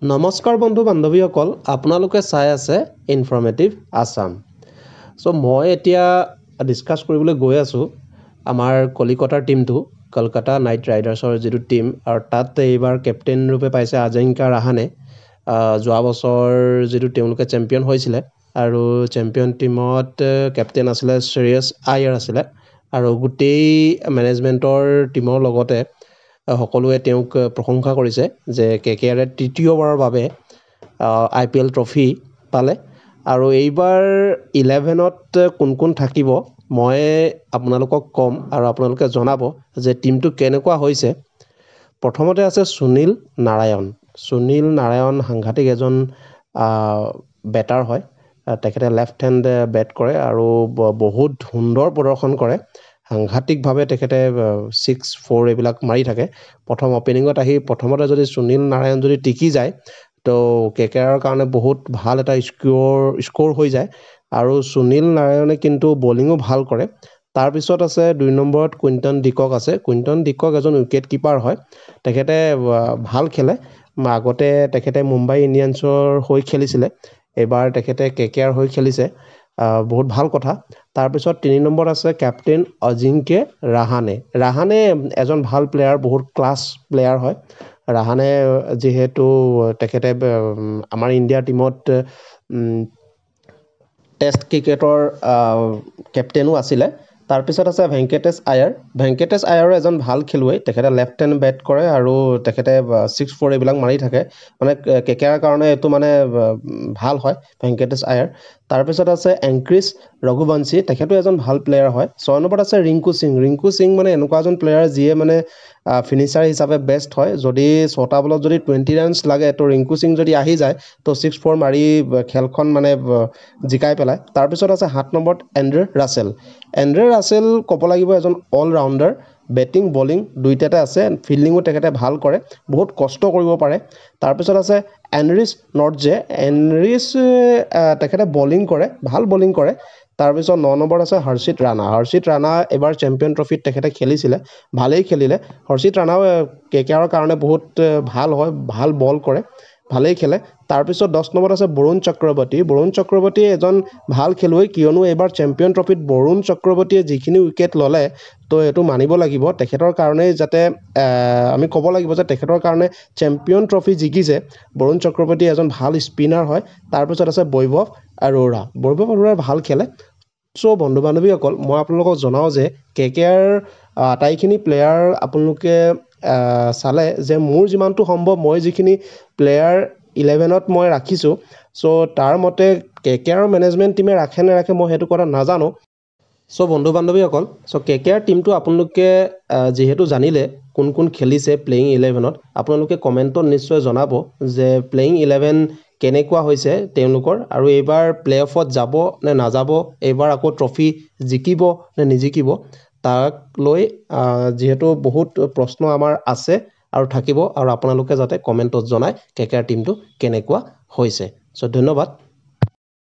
নমস্কাৰ বন্ধু বান্ধৱীসকল আপোনালোকে চাই আছে ইনফৰমেটিভ আসাম সো মই এতিয়া ডিসকাস কৰিবলৈ গৈ আছো আমাৰ কলিকতাৰ টিমটো কলকাতা নাইট ৰাইডাৰ্ছৰ যেটো টিম আৰু তাত এইবাৰ কেপ্টেইন ৰূপে পাইছে আজিংকা ৰাহানে যোৱা বছৰ যেটো তেওঁলোকে চেম্পিয়ন হৈছিল আৰু চেম্পিয়ন টিমত কেপ্টেইন আছিল শ্ৰেয়স আয়াৰ আছিল আৰু গোটেই মেনেজমেন্টৰ টিমৰ লগতে সকলোৱে তেওঁক প্ৰশংসা কৰিছে যে কেকেআৰে তৃতীয়বাৰৰ বাবে আইপিএল ট্ৰফি পালে আৰু এইবাৰ 11ত কোন কোন থাকিব মই আপোনালোকক কম আৰু আপোনালোকে জনাব যে টিমটো কেনেকুৱা হৈছে প্ৰথমতে আছে সুনীল নাৰায়ণ সাংঘাতিক এজন বেটাৰ হয় তেখেতে লেফট হেণ্ড বেট কৰে আৰু বহুত সুন্দৰ প্ৰদৰ্শন কৰে সাংঘাতিকভাৱে তেখেতে 6-4 এইবিলাক মাৰি থাকে প্ৰথম ওপেনিংত আহি প্ৰথমতে যদি সুনীল নাৰায়ণ যদি টিকি যায় তো কেকেআৰৰ কাৰণে বহুত ভাল এটা স্কোৰ হৈ যায় আৰু সুনীল নাৰায়ণে কিন্তু বোলিংও ভাল কৰে তাৰ পিছত আছে 2 নম্বৰত কুইণ্টন ডিকক আছে কুইণ্টন ডিকক এজন উইকেট কিপাৰ হয় তেখেতে ভাল খেলে আগতে তেখেতে মুম্বাই ইণ্ডিয়ানছৰ হৈ খেলিছিলে এবাৰ তেখেতে কেকেআৰ হৈ খেলিছে বহুত ভাল কথা তাৰ পিছত 3 নম্বৰ আছে ক্যাপ্টেইন অজিংকে ৰাহানে এজন ভাল প্লেয়াৰ বহুত ক্লাস প্লেয়াৰ হয় ৰাহানে যেহেতু তেখেতে আমাৰ ইণ্ডিয়া টিমত টেষ্ট ক্ৰিকেটৰ কেপ্টেইনো আছিল তাৰ পিছত আছে ভেংকটেশ আয়াৰ এজন ভাল খেলুৱৈ তেখেতে লেফট হেণ্ড বেট কৰে আৰু তেখেতে 6-4 এইবিলাক মাৰি থাকে মানে কেকেআৰ কাৰণে এটো মানে ভাল হয় ভেংকটেশ আয়াৰ তাৰ পিছত আছে এংক্ৰিছ ৰঘুবংশী তেখেতো এজন ভাল প্লেয়াৰ হয় 6 নম্বৰত আছে ৰিংকু সিং মানে এনেকুৱা এজন প্লেয়াৰ যিয়ে মানে ফিনিশাৰ হিচাপে বেস্ট হয় যদি 6টা বলত যদি 20 ৰানছ লাগে তো ৰিংকু সিং যদি আহি যায় তো 6-4 মাৰি খেলখন মানে জিকাই পেলাই তাৰ পিছত আছে 7 নম্বৰত এন্ড্ৰে ৰাছেল ক'ব লাগিব এজন অল ৰাউন্ডাৰ বেটিং বলিং দুইটাতে আছে ফিল্ডিংও তেখেতে ভাল কৰে বহুত কষ্ট কৰিব পাৰে তাৰ পিছত আছে এনৰিছ নৰ্টজে তেখেতে বলিং কৰে ভাল বলিং কৰে তাৰ পিছত 9 নম্বৰত আছে হৰ্ষিত ৰাণা এবাৰ চেম্পিয়ন ট্ৰফিত তেখেতে খেলিছিলে ভালেই খেলিলে হৰ্ষিত ৰাণাও কেকেআৰৰ কাৰণে বহুত ভাল হয় ভাল বল কৰে ভালেই খেলে তাৰ পিছত 10 নম্বৰত আছে বৰুণ চক্ৰৱৰ্তী এজন ভাল খেলুৱৈ কিয়নো এবাৰ চেম্পিয়ন ট্ৰফিত বৰুণ চক্ৰৱৰ্তীয়ে যিখিনি উইকেট ললে তো এটো মানিব লাগিব তেখেতৰ কাৰণে যাতে আমি ক'ব লাগিব যে তেখেতৰ কাৰণে চেম্পিয়ন ট্ৰফি জিকিছে বৰুণ চক্ৰৱৰ্তী এজন ভাল স্পিনাৰ হয় তাৰ পিছত আছে বৈভৱ আৰোৰা ভাল খেলে সো বন্ধু বান্ধৱীসকল মই আপোনালোকক জনাও যে কেকেআৰ আটাইখিনি প্লেয়াৰ আপোনালোকে চালে যে মোৰ যিমানটো সম্ভৱ মই যিখিনি প্লেয়াৰ 11ত মই ৰাখিছো সো তাৰ মতে কেকেআৰ মেনেজমেন্ট টিমে ৰাখে নে ৰাখে মই হেতু কথা নাজানো সো বন্ধু বান্ধৱীসকল সো কেকেআৰ টিমটো আপোনালোকে যেহেতু জানিলে কোন কোন খেলিছে প্লেইং 11ত আপোনালোকে কমেন্টত নিশ্চয় জনাব যে প্লেইং 11 কেনেকুৱা হৈছে তেওঁলোকৰ আৰু এইবাৰ প্লেঅফত যাব নে নাযাব এইবাৰ আকৌ ট্ৰফি জিকিব নে নিজিকিব তাক লৈ যেহেতু বহুত প্ৰশ্ন আমাৰ আছে আৰু থাকিব আৰু আপোনালোকে যাতে কমেন্টত জনায় কেকেআৰ টিমটো কেনেকুৱা হৈছে সো ধন্যবাদ